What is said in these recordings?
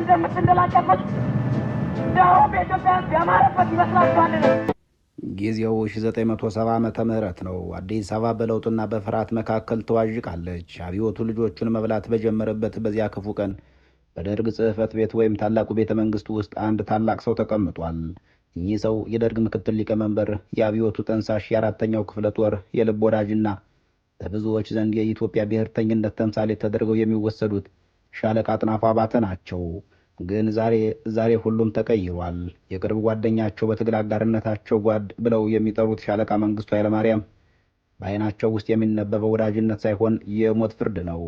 እንደምትንደላቀቁት ያው በኢትዮጵያ ያማረበት ይመስላችኋል? ጊዜው 1970 ዓመተ ምህረት ነው። አዲስ አበባ በለውጥና በፍርሃት መካከል ተዋዥቃለች። አብዮቱ ልጆቹን መብላት በጀመረበት በዚያ ክፉ ቀን በደርግ ጽሕፈት ቤት ወይም ታላቁ ቤተ መንግስት ውስጥ አንድ ታላቅ ሰው ተቀምጧል። እኚህ ሰው የደርግ ምክትል ሊቀመንበር፣ የአብዮቱ ጠንሳሽ፣ የአራተኛው ክፍለ ጦር የልብ ወዳጅና በብዙዎች ዘንድ የኢትዮጵያ ብሔርተኝነት ተምሳሌ ተደርገው የሚወሰዱት ሻለቃ አጥናፉ አባተ ናቸው። ግን ዛሬ ሁሉም ተቀይሯል። የቅርብ ጓደኛቸው በትግል አጋርነታቸው ጓድ ብለው የሚጠሩት ሻለቃ መንግስቱ ኃይለማርያም በዓይናቸው ውስጥ የሚነበበው ወዳጅነት ሳይሆን የሞት ፍርድ ነው።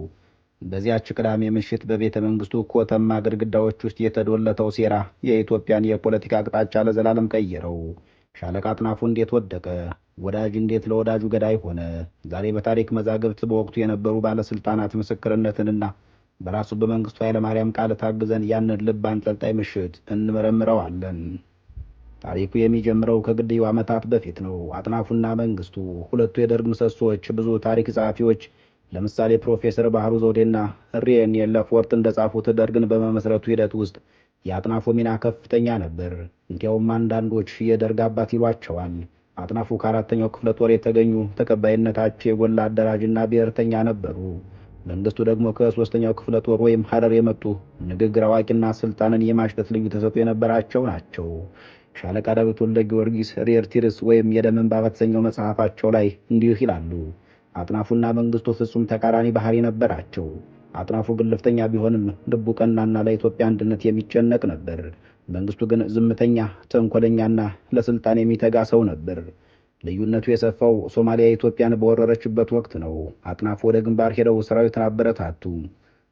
በዚያች ቅዳሜ ምሽት በቤተ መንግስቱ ኮተማ ግድግዳዎች ውስጥ የተዶለተው ሴራ የኢትዮጵያን የፖለቲካ አቅጣጫ ለዘላለም ቀየረው። ሻለቃ አጥናፉ እንዴት ወደቀ? ወዳጅ እንዴት ለወዳጁ ገዳይ ሆነ? ዛሬ በታሪክ መዛግብት በወቅቱ የነበሩ ባለስልጣናት ምስክርነትንና በራሱ በመንግስቱ ኃይለማርያም ቃል ታግዘን ያንን ልብ አንጠልጣይ ምሽት እንመረምረዋለን። ታሪኩ የሚጀምረው ከግድያው ዓመታት በፊት ነው። አጥናፉና መንግስቱ ሁለቱ የደርግ ምሰሶዎች ብዙ ታሪክ ጸሐፊዎች ለምሳሌ ፕሮፌሰር ባህሩ ዘውዴና ሪየን የለፎርት እንደጻፉት ደርግን በመመስረቱ ሂደት ውስጥ የአጥናፉ ሚና ከፍተኛ ነበር። እንዲያውም አንዳንዶች የደርግ አባት ይሏቸዋል። አጥናፉ ከአራተኛው ክፍለ ጦር የተገኙ ተቀባይነታቸው የጎላ አደራጅና ብሔርተኛ ነበሩ። መንግስቱ ደግሞ ከሶስተኛው ክፍለ ጦር ወይም ሀረር የመጡ ንግግር አዋቂና ስልጣንን የማሽተት ልዩ ተሰጥኦ የነበራቸው ናቸው። ሻለቃ ዳዊት ወልደ ጊዮርጊስ ሬር ቲርስ ወይም የደም እንባ በተሰኘው መጽሐፋቸው ላይ እንዲህ ይላሉ። አጥናፉና መንግስቱ ፍጹም ተቃራኒ ባህሪ ነበራቸው። አጥናፉ ግልፍተኛ ቢሆንም ልቡ ቀናና ለኢትዮጵያ አንድነት የሚጨነቅ ነበር። መንግስቱ ግን ዝምተኛ፣ ተንኮለኛና ለስልጣን የሚተጋ ሰው ነበር። ልዩነቱ የሰፋው ሶማሊያ ኢትዮጵያን በወረረችበት ወቅት ነው። አጥናፉ ወደ ግንባር ሄደው ሰራዊትን አበረታቱ።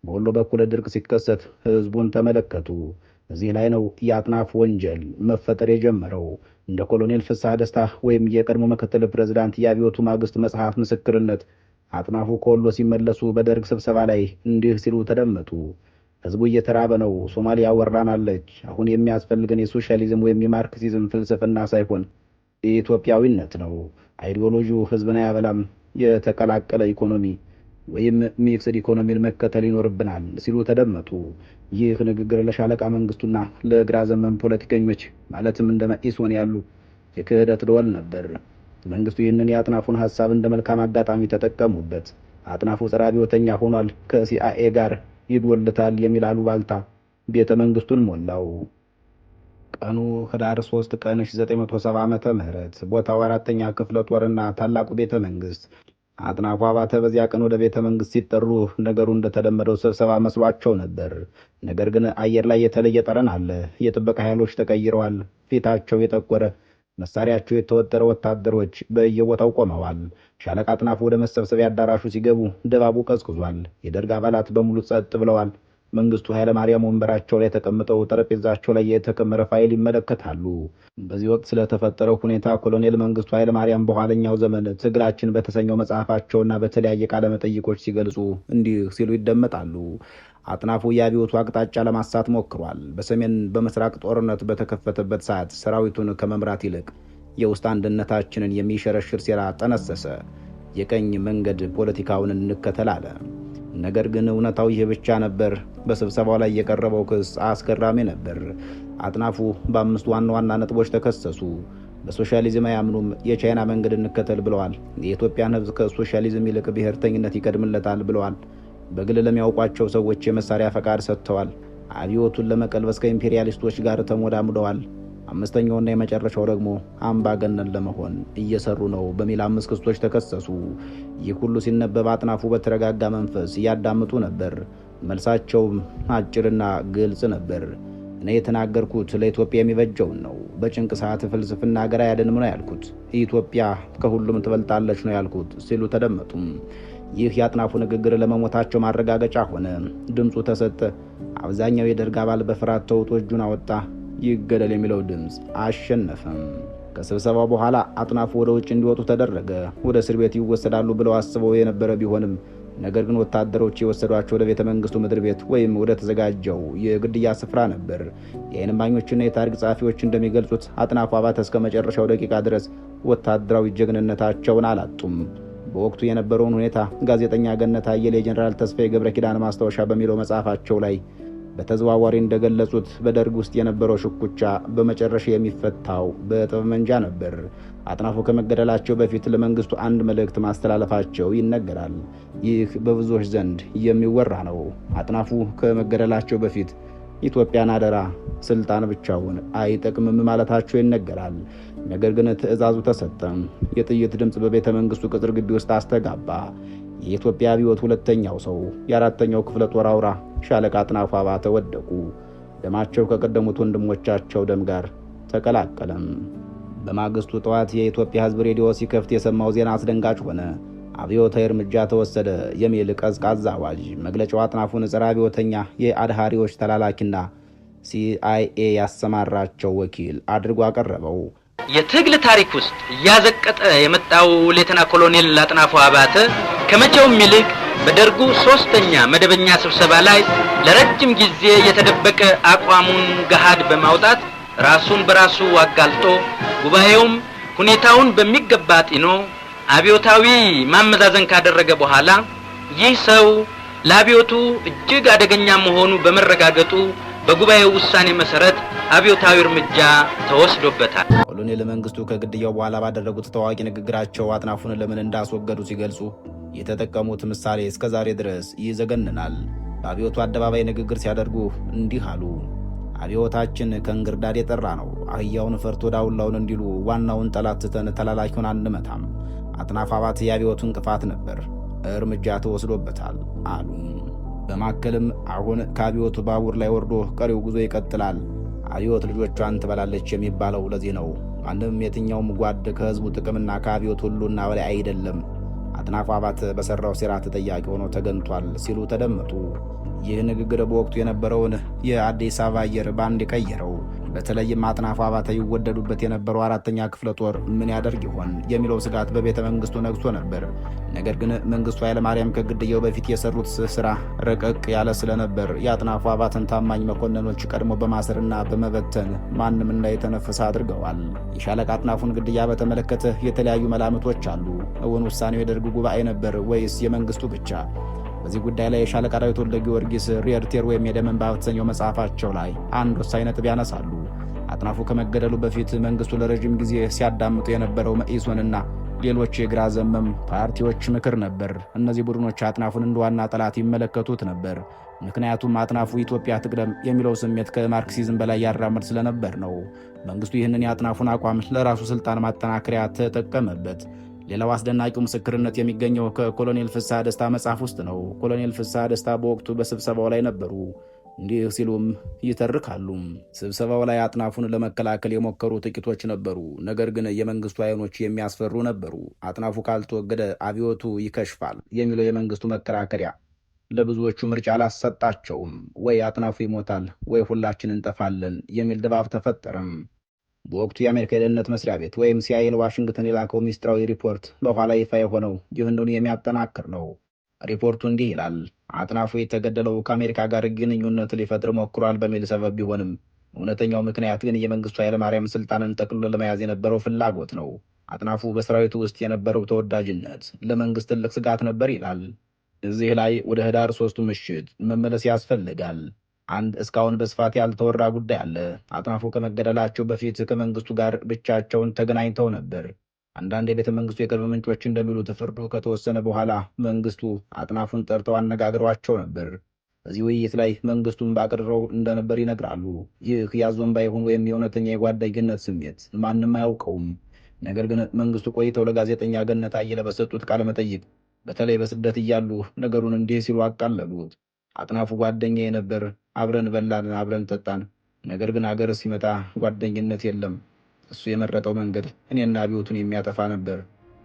በወሎ በኩል ድርቅ ሲከሰት ህዝቡን ተመለከቱ። እዚህ ላይ ነው የአጥናፉ ወንጀል መፈጠር የጀመረው። እንደ ኮሎኔል ፍስሐ ደስታ ወይም የቀድሞ ምክትል ፕሬዝዳንት የአብዮቱ ማግስት መጽሐፍ ምስክርነት አጥናፉ ከወሎ ሲመለሱ በደርግ ስብሰባ ላይ እንዲህ ሲሉ ተደመጡ። ህዝቡ እየተራበ ነው። ሶማሊያ ወራናለች። አሁን የሚያስፈልገን የሶሻሊዝም ወይም የማርክሲዝም ፍልስፍና ሳይሆን የኢትዮጵያዊነት ነው። አይዲዮሎጂው ህዝብን አያበላም። የተቀላቀለ ኢኮኖሚ ወይም ሚክስድ ኢኮኖሚን መከተል ይኖርብናል ሲሉ ተደመጡ። ይህ ንግግር ለሻለቃ መንግስቱና ለግራ ዘመን ፖለቲከኞች ማለትም እንደ መኢሶን ያሉ የክህደት ደወል ነበር። መንግስቱ ይህንን የአጥናፉን ሐሳብ እንደ መልካም አጋጣሚ ተጠቀሙበት። አጥናፉ ጸረ አብዮተኛ ሆኗል፣ ከሲአይኤ ጋር ይዶልታል የሚል አሉባልታ ቤተ መንግስቱን ሞላው። ቀኑ ህዳር 3 ቀን 1970 ዓመተ ምህረት ቦታው አራተኛ ክፍለ ጦርና ታላቁ ቤተ መንግስት። አጥናፉ አባተ በዚያ ቀን ወደ ቤተ መንግስት ሲጠሩ ነገሩ እንደተለመደው ስብሰባ መስሏቸው ነበር። ነገር ግን አየር ላይ የተለየ ጠረን አለ። የጥበቃ ኃይሎች ተቀይረዋል። ፊታቸው የጠቆረ፣ መሳሪያቸው የተወጠረ ወታደሮች በየቦታው ቆመዋል። ሻለቃ አጥናፉ ወደ መሰብሰቢያ አዳራሹ ሲገቡ ድባቡ ቀዝቅዟል። የደርግ አባላት በሙሉ ጸጥ ብለዋል። መንግስቱ ኃይለማርያም ወንበራቸው ላይ ተቀምጠው ጠረጴዛቸው ላይ የተከመረ ፋይል ይመለከታሉ። በዚህ ወቅት ስለተፈጠረው ሁኔታ ኮሎኔል መንግስቱ ኃይለማርያም በኋለኛው ዘመን ትግላችን በተሰኘው መጽሐፋቸውና በተለያየ ቃለ መጠይቆች ሲገልጹ እንዲህ ሲሉ ይደመጣሉ። አጥናፉ የአብዮቱ አቅጣጫ ለማሳት ሞክሯል። በሰሜን በምስራቅ ጦርነት በተከፈተበት ሰዓት ሰራዊቱን ከመምራት ይልቅ የውስጥ አንድነታችንን የሚሸረሽር ሴራ ጠነሰሰ። የቀኝ መንገድ ፖለቲካውን እንከተል አለ። ነገር ግን እውነታው ይህ ብቻ ነበር? በስብሰባው ላይ የቀረበው ክስ አስገራሚ ነበር። አጥናፉ በ5 ዋና ዋና ነጥቦች ተከሰሱ። በሶሻሊዝም አያምኑም፣ የቻይና መንገድ እንከተል ብለዋል። የኢትዮጵያን ሕዝብ ከሶሻሊዝም ይልቅ ብሔርተኝነት ይቀድምለታል ብለዋል። በግል ለሚያውቋቸው ሰዎች የመሳሪያ ፈቃድ ሰጥተዋል። አብዮቱን ለመቀልበስ ከኢምፔሪያሊስቶች ጋር ተሞዳሙደዋል። አምስተኛውና የመጨረሻው ደግሞ አምባገነን ለመሆን እየሰሩ ነው በሚል 5 ክሶች ተከሰሱ። ይህ ሁሉ ሲነበብ አጥናፉ በተረጋጋ መንፈስ እያዳምጡ ነበር። መልሳቸውም አጭርና ግልጽ ነበር። እኔ የተናገርኩት ለኢትዮጵያ የሚበጀውን ነው። በጭንቅ ሰዓት ፍልስፍና ሀገር አያድንም ነው ያልኩት። ኢትዮጵያ ከሁሉም ትበልጣለች ነው ያልኩት ሲሉ ተደመጡ። ይህ የአጥናፉ ንግግር ለመሞታቸው ማረጋገጫ ሆነ። ድምፁ ተሰጠ። አብዛኛው የደርግ አባል በፍርሃት ተውጦ እጁን አወጣ። ይገደል የሚለው ድምፅ አሸነፈም። ከስብሰባው በኋላ አጥናፉ ወደ ውጭ እንዲወጡ ተደረገ። ወደ እስር ቤት ይወሰዳሉ ብለው አስበው የነበረ ቢሆንም ነገር ግን ወታደሮች የወሰዷቸው ወደ ቤተ መንግስቱ ምድር ቤት ወይም ወደ ተዘጋጀው የግድያ ስፍራ ነበር። የዓይን እማኞችና የታሪክ ጸሐፊዎች እንደሚገልጹት አጥናፉ አባተ እስከ መጨረሻው ደቂቃ ድረስ ወታደራዊ ጀግንነታቸውን አላጡም። በወቅቱ የነበረውን ሁኔታ ጋዜጠኛ ገነት አየለ የጀነራል ተስፋዬ ገብረ ኪዳን ማስታወሻ በሚለው መጽሐፋቸው ላይ በተዘዋዋሪ እንደገለጹት በደርግ ውስጥ የነበረው ሽኩቻ በመጨረሻ የሚፈታው በጠመንጃ ነበር። አጥናፉ ከመገደላቸው በፊት ለመንግስቱ አንድ መልእክት ማስተላለፋቸው ይነገራል። ይህ በብዙዎች ዘንድ የሚወራ ነው። አጥናፉ ከመገደላቸው በፊት ኢትዮጵያን አደራ፣ ስልጣን ብቻውን አይጠቅምም ማለታቸው ይነገራል። ነገር ግን ትዕዛዙ ተሰጠ። የጥይት ድምፅ በቤተ መንግስቱ ቅጥር ግቢ ውስጥ አስተጋባ። የኢትዮጵያ አብዮት ሁለተኛው ሰው የ4ኛው ክፍለ ጦር አውራ ሻለቃ አጥናፉ አባተ ወደቁ። ደማቸው ከቀደሙት ወንድሞቻቸው ደም ጋር ተቀላቀለም። በማግስቱ ጠዋት የኢትዮጵያ ሕዝብ ሬዲዮ ሲከፍት የሰማው ዜና አስደንጋጭ ሆነ። አብዮታዊ እርምጃ ተወሰደ የሚል ቀዝቃዛ አዋጅ። መግለጫው አጥናፉን ጸረ አብዮተኛ የአድሃሪዎች ተላላኪና ሲአይኤ ያሰማራቸው ወኪል አድርጎ አቀረበው። የትግል ታሪክ ውስጥ እያዘቀጠ የመጣው ሌተና ኮሎኔል አጥናፉ አባተ ከመቼውም ይልቅ በደርጉ 3ኛ መደበኛ ስብሰባ ላይ ለረጅም ጊዜ የተደበቀ አቋሙን ገሃድ በማውጣት ራሱን በራሱ አጋልጦ ጉባኤውም ሁኔታውን በሚገባ ጢኖ አብዮታዊ ማመዛዘን ካደረገ በኋላ ይህ ሰው ለአብዮቱ እጅግ አደገኛ መሆኑ በመረጋገጡ በጉባኤው ውሳኔ መሰረት አብዮታዊ እርምጃ ተወስዶበታል። ኮሎኔል መንግስቱ ከግድያው በኋላ ባደረጉት ታዋቂ ንግግራቸው አጥናፉን ለምን እንዳስወገዱ ሲገልጹ የተጠቀሙት ምሳሌ እስከዛሬ ድረስ ይዘገንናል። በአብዮቱ አደባባይ ንግግር ሲያደርጉ እንዲህ አሉ። አብዮታችን ከእንግርዳድ የጠራ ነው። አህያውን ፈርቶ ዳውላውን እንዲሉ ዋናውን ጠላት ትተን ተላላኪውን አንመታም። አጥናፉ አባተ የአብዮቱ እንቅፋት ነበር፣ እርምጃ ተወስዶበታል አሉ። በማከልም አሁን ከአብዮቱ ባቡር ላይ ወርዶ ቀሪው ጉዞ ይቀጥላል። አብዮት ልጆቿን ትበላለች የሚባለው ለዚህ ነው። ማንም የትኛውም ጓድ ከህዝቡ ጥቅምና ከአብዮት ሁሉና በላይ አይደለም። አጥናፉ አባተ በሰራው ሴራ ተጠያቂ ሆኖ ተገኝቷል ሲሉ ተደመጡ። ይህ ንግግር በወቅቱ የነበረውን የአዲስ አበባ አየር ባንድ ቀየረው። በተለይም አጥናፉ አባተ ይወደዱበት የነበረው 4ኛ ክፍለ ጦር ምን ያደርግ ይሆን የሚለው ስጋት በቤተ መንግስቱ ነግሶ ነበር። ነገር ግን መንግስቱ ኃይለማርያም ከግድያው በፊት የሰሩት ስራ ረቀቅ ያለ ስለነበር የአጥናፉ አባተን ታማኝ መኮንኖች ቀድሞ በማሰርና በመበተን ማንም እንዳይተነፍስ አድርገዋል። የሻለቃ አጥናፉን ግድያ በተመለከተ የተለያዩ መላምቶች አሉ። እውን ውሳኔው የደርግ ጉባኤ ነበር ወይስ የመንግስቱ ብቻ? በዚህ ጉዳይ ላይ የሻለቃ ዳዊት ወልደ ጊዮርጊስ ሪየርቴር ወይም የደም እንባ በተሰኘው መጽሐፋቸው ላይ አንድ ወሳኝ ነጥብ ያነሳሉ። አጥናፉ ከመገደሉ በፊት መንግስቱ ለረጅም ጊዜ ሲያዳምጡ የነበረው መኢሶንና ሌሎች የግራ ዘመም ፓርቲዎች ምክር ነበር። እነዚህ ቡድኖች አጥናፉን እንደ ዋና ጠላት ይመለከቱት ነበር። ምክንያቱም አጥናፉ ኢትዮጵያ ትቅደም የሚለው ስሜት ከማርክሲዝም በላይ ያራምድ ስለነበር ነው። መንግስቱ ይህንን የአጥናፉን አቋም ለራሱ ስልጣን ማጠናከሪያ ተጠቀመበት። ሌላው አስደናቂው ምስክርነት የሚገኘው ከኮሎኔል ፍስሐ ደስታ መጽሐፍ ውስጥ ነው። ኮሎኔል ፍስሐ ደስታ በወቅቱ በስብሰባው ላይ ነበሩ። እንዲህ ሲሉም ይተርካሉ። ስብሰባው ላይ አጥናፉን ለመከላከል የሞከሩ ጥቂቶች ነበሩ። ነገር ግን የመንግስቱ አይኖች የሚያስፈሩ ነበሩ። አጥናፉ ካልተወገደ አብዮቱ ይከሽፋል የሚለው የመንግስቱ መከራከሪያ ለብዙዎቹ ምርጫ አላሰጣቸውም። ወይ አጥናፉ ይሞታል ወይ ሁላችን እንጠፋለን የሚል ድባብ ተፈጠረም። በወቅቱ የአሜሪካ የደህንነት መስሪያ ቤት ወይም ሲአይኤ ለዋሽንግተን የላከው ሚስጥራዊ ሪፖርት በኋላ ይፋ የሆነው ይህንኑ የሚያጠናክር ነው። ሪፖርቱ እንዲህ ይላል። አጥናፉ የተገደለው ከአሜሪካ ጋር ግንኙነት ሊፈጥር ሞክሯል በሚል ሰበብ ቢሆንም እውነተኛው ምክንያት ግን የመንግስቱ ኃይለማርያም ስልጣንን ጠቅልሎ ለመያዝ የነበረው ፍላጎት ነው። አጥናፉ በሰራዊቱ ውስጥ የነበረው ተወዳጅነት ለመንግስት ትልቅ ስጋት ነበር ይላል። እዚህ ላይ ወደ ህዳር 3 ምሽት መመለስ ያስፈልጋል። አንድ እስካሁን በስፋት ያልተወራ ጉዳይ አለ። አጥናፉ ከመገደላቸው በፊት ከመንግስቱ ጋር ብቻቸውን ተገናኝተው ነበር። አንዳንድ የቤተ መንግስቱ የቅርብ ምንጮች እንደሚሉት ፍርዱ ከተወሰነ በኋላ መንግስቱ አጥናፉን ጠርተው አነጋግሯቸው ነበር። በዚህ ውይይት ላይ መንግስቱን ባቀረው እንደነበር ይነግራሉ። ይህ ያዞንባ ይሁን ወይም የእውነተኛ የጓደኝነት ስሜት ማንም አያውቀውም። ነገር ግን መንግስቱ ቆይተው ለጋዜጠኛ ገነት አየለ በሰጡት ቃለ መጠይቅ በተለይ በስደት እያሉ ነገሩን እንዲህ ሲሉ አቃለሉት። አጥናፉ ጓደኛዬ ነበር፣ አብረን በላን፣ አብረን ጠጣን። ነገር ግን አገር ሲመጣ ጓደኝነት የለም። እሱ የመረጠው መንገድ እኔና አብዮቱን የሚያጠፋ ነበር፣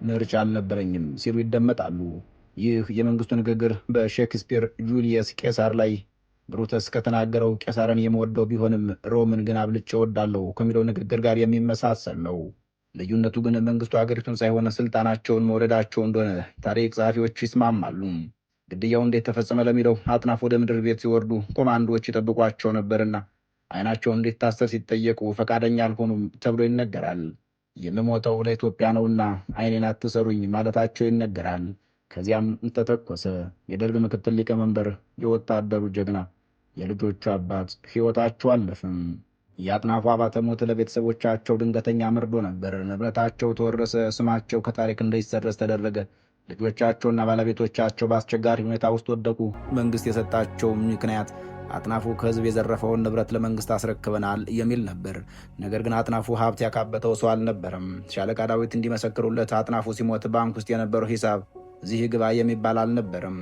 ምርጫ አልነበረኝም ሲሉ ይደመጣሉ። ይህ የመንግስቱ ንግግር በሼክስፒር ጁሊየስ ቄሳር ላይ ብሩተስ ከተናገረው ቄሳርን የምወደው ቢሆንም ሮምን ግን አብልጬ እወዳለሁ ከሚለው ንግግር ጋር የሚመሳሰል ነው። ልዩነቱ ግን መንግስቱ አገሪቱን ሳይሆን ስልጣናቸውን መውደዳቸው እንደሆነ ታሪክ ጸሐፊዎች ይስማማሉ። ግድያው እንዴት ተፈጸመ ለሚለው አጥናፉ ወደ ምድር ቤት ሲወርዱ ኮማንዶዎች ይጠብቋቸው ነበርና አይናቸው እንዲታሰር ሲጠየቁ ፈቃደኛ አልሆኑም ተብሎ ይነገራል። የምሞተው ለኢትዮጵያ ነውና አይኔን አትሰሩኝ ማለታቸው ይነገራል። ከዚያም ተተኮሰ። የደርግ ምክትል ሊቀመንበር የወታደሩ ጀግና የልጆቹ አባት ሕይወታቸው አለፈም። የአጥናፉ አባተ ሞት ለቤተሰቦቻቸው ድንገተኛ መርዶ ነበር። ንብረታቸው ተወረሰ፣ ስማቸው ከታሪክ እንዳይሰረዝ ተደረገ። ልጆቻቸውና ባለቤቶቻቸው በአስቸጋሪ ሁኔታ ውስጥ ወደቁ። መንግሥት የሰጣቸው ምክንያት አጥናፉ ከሕዝብ የዘረፈውን ንብረት ለመንግሥት አስረክበናል የሚል ነበር። ነገር ግን አጥናፉ ሀብት ያካበተው ሰው አልነበረም። ሻለቃ ዳዊት እንዲመሰክሩለት አጥናፉ ሲሞት ባንክ ውስጥ የነበረው ሂሳብ እዚህ ግባ የሚባል አልነበረም።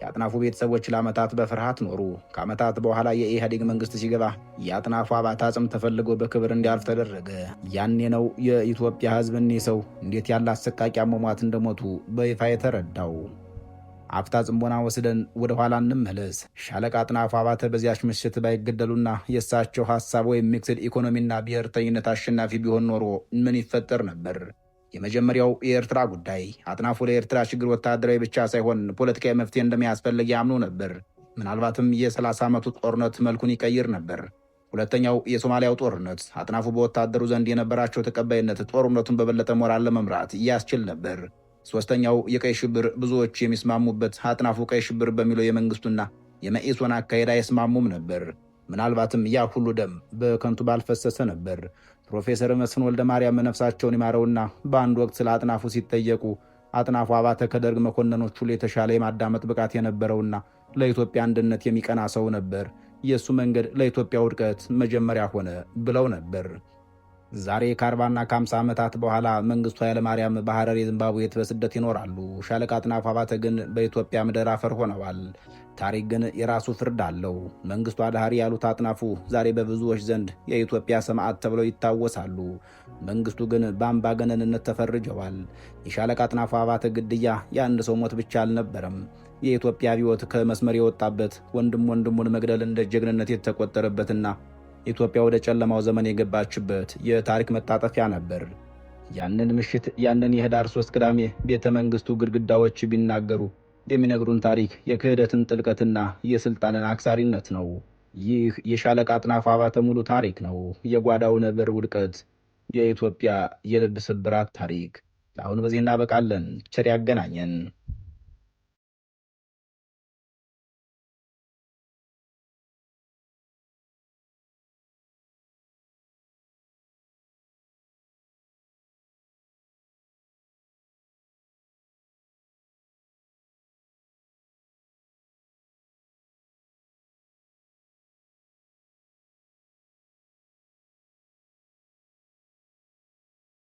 የአጥናፉ ቤተሰቦች ለዓመታት በፍርሃት ኖሩ። ከዓመታት በኋላ የኢህአዴግ መንግስት ሲገባ የአጥናፉ አባተ አጽም ተፈልጎ በክብር እንዲያርፍ ተደረገ። ያኔ ነው የኢትዮጵያ ሕዝብ እኒህ ሰው እንዴት ያለ አሰቃቂ አሟሟት እንደሞቱ በይፋ የተረዳው። አፍታ ጽንቦና ወስደን ወደ ኋላ እንመለስ። ሻለቃ አጥናፉ አባተ በዚያች ምሽት ባይገደሉና የእሳቸው ሐሳብ ወይም ሚክስድ ኢኮኖሚና ብሔርተኝነት አሸናፊ ቢሆን ኖሮ ምን ይፈጠር ነበር? የመጀመሪያው የኤርትራ ጉዳይ። አጥናፉ ለኤርትራ ችግር ወታደራዊ ብቻ ሳይሆን ፖለቲካዊ መፍትሄ እንደሚያስፈልግ ያምኑ ነበር። ምናልባትም የ30 ዓመቱ ጦርነት መልኩን ይቀይር ነበር። ሁለተኛው የሶማሊያው ጦርነት። አጥናፉ በወታደሩ ዘንድ የነበራቸው ተቀባይነት ጦርነቱን በበለጠ ሞራል ለመምራት ያስችል ነበር። ሶስተኛው የቀይ ሽብር። ብዙዎች የሚስማሙበት አጥናፉ ቀይ ሽብር በሚለው የመንግስቱና የመኢሶን አካሄድ አይስማሙም ነበር። ምናልባትም ያ ሁሉ ደም በከንቱ ባልፈሰሰ ነበር። ፕሮፌሰር መስፍን ወልደ ማርያም ነፍሳቸውን ይማረውና በአንድ ወቅት ስለ አጥናፉ ሲጠየቁ አጥናፉ አባተ ከደርግ መኮንኖች ሁሉ የተሻለ የማዳመጥ ብቃት የነበረውና ለኢትዮጵያ አንድነት የሚቀና ሰው ነበር፣ የእሱ መንገድ ለኢትዮጵያ ውድቀት መጀመሪያ ሆነ ብለው ነበር። ዛሬ ከ40ና ከ50 ዓመታት በኋላ መንግስቱ ኃይለማርያም በሐረር ዚምባብዌ በስደት ይኖራሉ። ሻለቃ አጥናፉ አባተ ግን በኢትዮጵያ ምድር አፈር ሆነዋል። ታሪክ ግን የራሱ ፍርድ አለው። መንግስቱ አድሃሪ ያሉት አጥናፉ ዛሬ በብዙዎች ዘንድ የኢትዮጵያ ሰማዕት ተብለው ይታወሳሉ። መንግስቱ ግን በአምባገነንነት ተፈርጀዋል። የሻለቃ አጥናፉ አባተ ግድያ የአንድ ሰው ሞት ብቻ አልነበረም። የኢትዮጵያ አብዮት ከመስመር የወጣበት፣ ወንድሙን መግደል እንደ ጀግንነት የተቆጠረበትና ኢትዮጵያ ወደ ጨለማው ዘመን የገባችበት የታሪክ መታጠፊያ ነበር። ያንን ምሽት፣ ያንን የህዳር 3 ቅዳሜ ቤተ መንግስቱ ግድግዳዎች ቢናገሩ የሚነግሩን ታሪክ የክህደትን ጥልቀትና የስልጣንን አክሳሪነት ነው። ይህ የሻለቃ አጥናፉ አባተ ሙሉ ታሪክ ነው። የጓዳው ነብር ውድቀት፣ የኢትዮጵያ የልብ ስብራት ታሪክ። አሁን በዚህ እናበቃለን። ቸር ያገናኘን።